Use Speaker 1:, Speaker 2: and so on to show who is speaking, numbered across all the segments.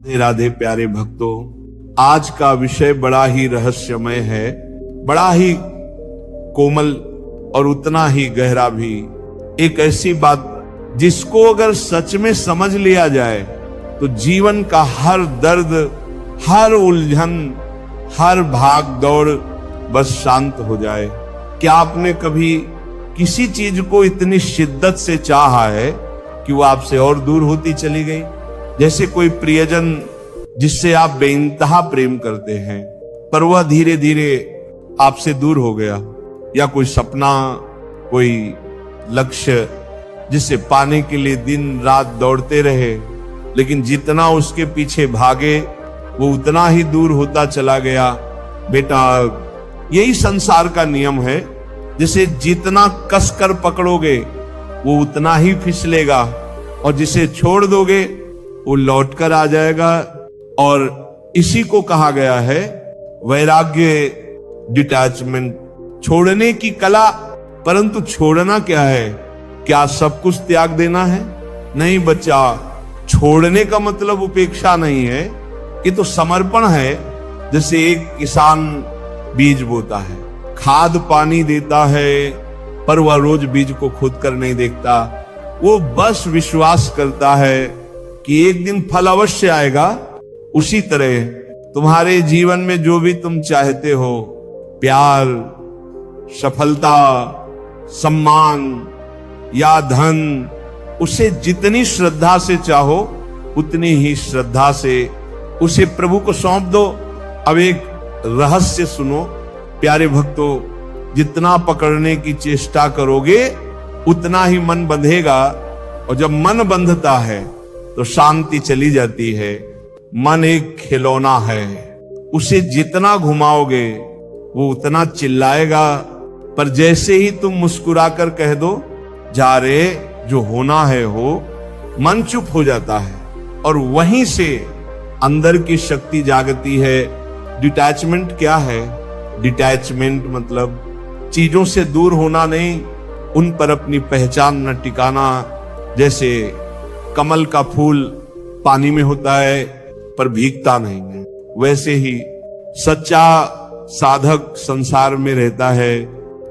Speaker 1: राधे राधे प्यारे भक्तों, आज का विषय बड़ा ही रहस्यमय है, बड़ा ही कोमल और उतना ही गहरा भी। एक ऐसी बात जिसको अगर सच में समझ लिया जाए तो जीवन का हर दर्द, हर उलझन, हर भाग दौड़ बस शांत हो जाए। क्या आपने कभी किसी चीज को इतनी शिद्दत से चाहा है कि वो आपसे और दूर होती चली गई? जैसे कोई प्रियजन जिससे आप बेइंतहा प्रेम करते हैं पर वह धीरे धीरे आपसे दूर हो गया, या कोई सपना, कोई लक्ष्य जिसे पाने के लिए दिन रात दौड़ते रहे, लेकिन जितना उसके पीछे भागे वो उतना ही दूर होता चला गया। बेटा, यही संसार का नियम है, जिसे जितना कसकर पकड़ोगे वो उतना ही फिसलेगा, और जिसे छोड़ दोगे वो लौटकर आ जाएगा। और इसी को कहा गया है वैराग्य, डिटैचमेंट, छोड़ने की कला। परंतु छोड़ना क्या है? क्या सब कुछ त्याग देना है? नहीं बच्चा, छोड़ने का मतलब उपेक्षा नहीं है, ये तो समर्पण है। जैसे एक किसान बीज बोता है, खाद पानी देता है, पर वह रोज बीज को खोद कर नहीं देखता। वो बस विश्वास करता है कि एक दिन फल अवश्य आएगा। उसी तरह तुम्हारे जीवन में जो भी तुम चाहते हो, प्यार, सफलता, सम्मान या धन, उसे जितनी श्रद्धा से चाहो उतनी ही श्रद्धा से उसे प्रभु को सौंप दो। अब एक रहस्य सुनो प्यारे भक्तों, जितना पकड़ने की चेष्टा करोगे उतना ही मन बंधेगा, और जब मन बंधता है तो शांति चली जाती है। मन एक खिलौना है, उसे जितना घुमाओगे वो उतना चिल्लाएगा, पर जैसे ही तुम मुस्कुराकर कह दो जा रे, जो होना है हो, मन चुप हो जाता है, और वहीं से अंदर की शक्ति जागती है। डिटैचमेंट क्या है? डिटैचमेंट मतलब चीजों से दूर होना नहीं, उन पर अपनी पहचान न टिकाना। जैसे कमल का फूल पानी में होता है पर भीगता नहीं है, वैसे ही सच्चा साधक संसार में रहता है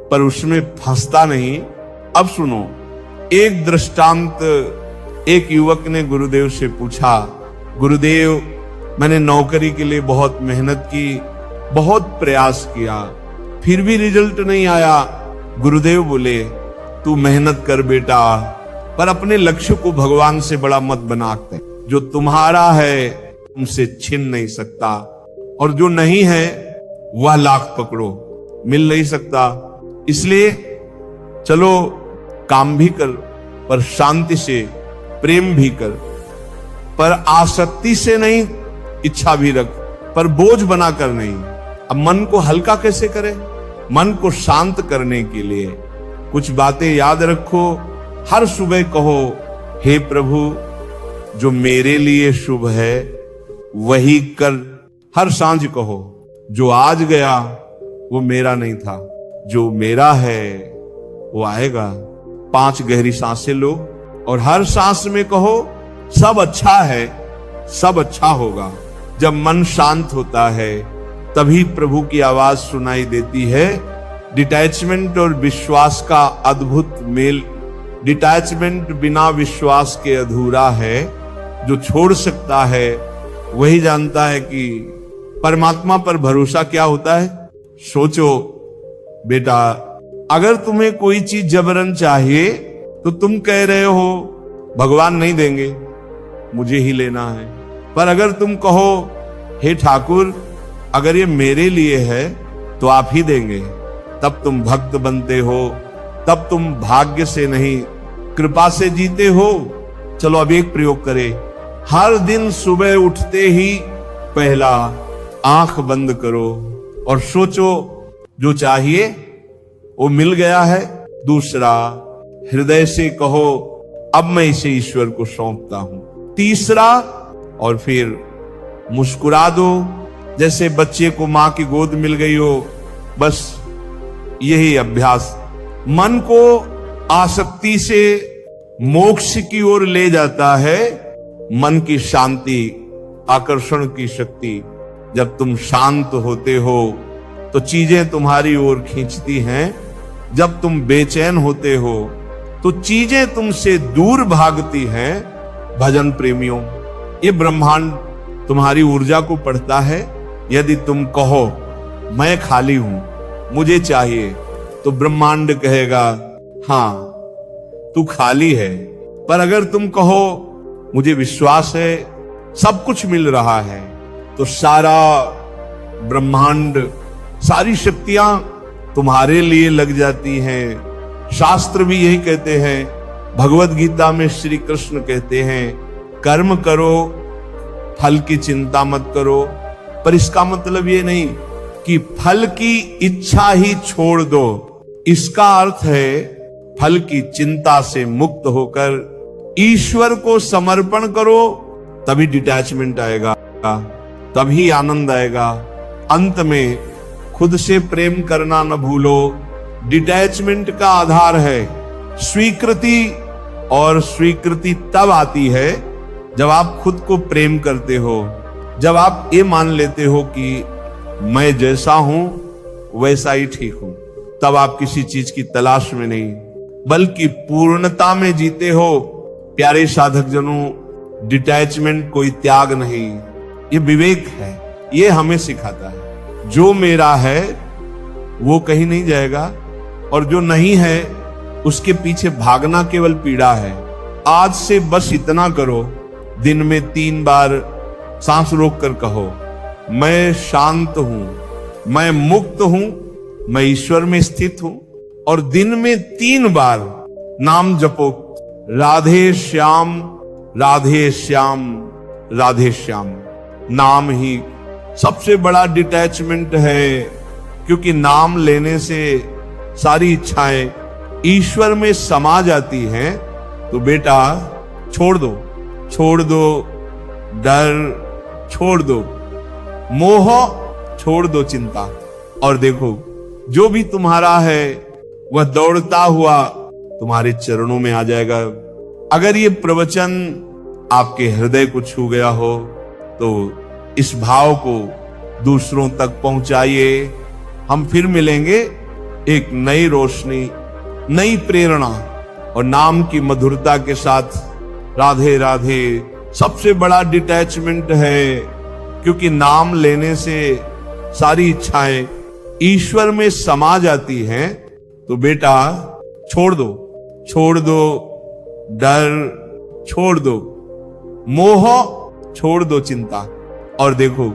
Speaker 1: पर उसमें फंसता नहीं। अब सुनो, एक दृष्टांत, एक युवक ने गुरुदेव से पूछा, गुरुदेव मैंने नौकरी के लिए बहुत मेहनत की, बहुत प्रयास किया, फिर भी रिजल्ट नहीं आया। गुरुदेव बोले, तू मेहनत कर बेटा, पर अपने लक्ष्य को भगवान से बड़ा मत बनाते। जो तुम्हारा है तुमसे छीन नहीं सकता, और जो नहीं है वह लाख पकड़ो, मिल नहीं सकता। इसलिए चलो काम भी कर, पर शांति से, प्रेम भी कर, पर आसक्ति से नहीं। इच्छा भी रख, पर बोझ बनाकर नहीं। अब मन को हल्का कैसे करें? मन को शांत करने के लिए कुछ बातें याद रखो। हर सुबह कहो, हे प्रभु, जो मेरे लिए शुभ है वही कर। हर सांझ कहो, जो आज गया वो मेरा नहीं था, जो मेरा है वो आएगा। 5 गहरी सांसें लो और हर सांस में कहो, सब अच्छा है, सब अच्छा होगा। जब मन शांत होता है तभी प्रभु की आवाज सुनाई देती है। डिटैचमेंट और विश्वास का अद्भुत मेल। डिटैचमेंट बिना विश्वास के अधूरा है। जो छोड़ सकता है वही जानता है कि परमात्मा पर भरोसा क्या होता है। सोचो बेटा, अगर तुम्हें कोई चीज जबरन चाहिए तो तुम कह रहे हो भगवान नहीं देंगे, मुझे ही लेना है। पर अगर तुम कहो, हे ठाकुर, अगर ये मेरे लिए है तो आप ही देंगे, तब तुम भक्त बनते हो, तब तुम भाग्य से नहीं कृपा से जीते हो। चलो अब एक प्रयोग करें। हर दिन सुबह उठते ही पहला आंख बंद करो और सोचो, जो चाहिए वो मिल गया है। दूसरा, हृदय से कहो, अब मैं इसे ईश्वर को सौंपता हूं। तीसरा, और फिर मुस्कुरा दो, जैसे बच्चे को मां की गोद मिल गई हो। बस यही अभ्यास मन को आसक्ति से मोक्ष की ओर ले जाता है। मन की शांति आकर्षण की शक्ति। जब तुम शांत होते हो तो चीजें तुम्हारी ओर खींचती हैं, जब तुम बेचैन होते हो तो चीजें तुमसे दूर भागती हैं। भजन प्रेमियों, ये ब्रह्मांड तुम्हारी ऊर्जा को पढ़ता है। यदि तुम कहो मैं खाली हूं, मुझे चाहिए, तो ब्रह्मांड कहेगा हां तू खाली है। पर अगर तुम कहो मुझे विश्वास है, सब कुछ मिल रहा है, तो सारा ब्रह्मांड, सारी शक्तियां तुम्हारे लिए लग जाती हैं। शास्त्र भी यही कहते हैं, भगवत गीता में श्री कृष्ण कहते हैं कर्म करो, फल की चिंता मत करो। पर इसका मतलब ये नहीं कि फल की इच्छा ही छोड़ दो। इसका अर्थ है फल की चिंता से मुक्त होकर ईश्वर को समर्पण करो, तभी डिटैचमेंट आएगा, तभी आनंद आएगा। अंत में खुद से प्रेम करना न भूलो। डिटैचमेंट का आधार है स्वीकृति, और स्वीकृति तब आती है जब आप खुद को प्रेम करते हो, जब आप ये मान लेते हो कि मैं जैसा हूं वैसा ही ठीक हूं। तब आप किसी चीज की तलाश में नहीं, बल्कि पूर्णता में जीते हो। प्यारे साधक जनों, डिटैचमेंट कोई त्याग नहीं, ये विवेक है। ये हमें सिखाता है जो मेरा है वो कहीं नहीं जाएगा, और जो नहीं है उसके पीछे भागना केवल पीड़ा है। आज से बस इतना करो, दिन में 3 बार सांस रोक कर कहो मैं शांत हूं, मैं मुक्त हूं, मैं ईश्वर में स्थित हूं। और दिन में 3 बार नाम जपो, राधे श्याम राधे श्याम राधे श्याम। नाम ही सबसे बड़ा डिटैचमेंट है, क्योंकि नाम लेने से सारी इच्छाएं ईश्वर में समा जाती हैं। तो बेटा छोड़ दो, छोड़ दो डर, छोड़ दो मोह, छोड़ दो चिंता, और देखो जो भी तुम्हारा है वह दौड़ता हुआ तुम्हारे चरणों में आ जाएगा। अगर ये प्रवचन आपके हृदय को छू गया हो तो इस भाव को दूसरों तक पहुंचाइए। हम फिर मिलेंगे एक नई रोशनी, नई प्रेरणा और नाम की मधुरता के साथ। राधे राधे। सबसे बड़ा डिटैचमेंट है, क्योंकि नाम लेने से सारी इच्छाएं ईश्वर में समा जाती हैं। तो बेटा छोड़ दो, छोड़ दो डर, छोड़ दो मोह, छोड़ दो चिंता, और देखो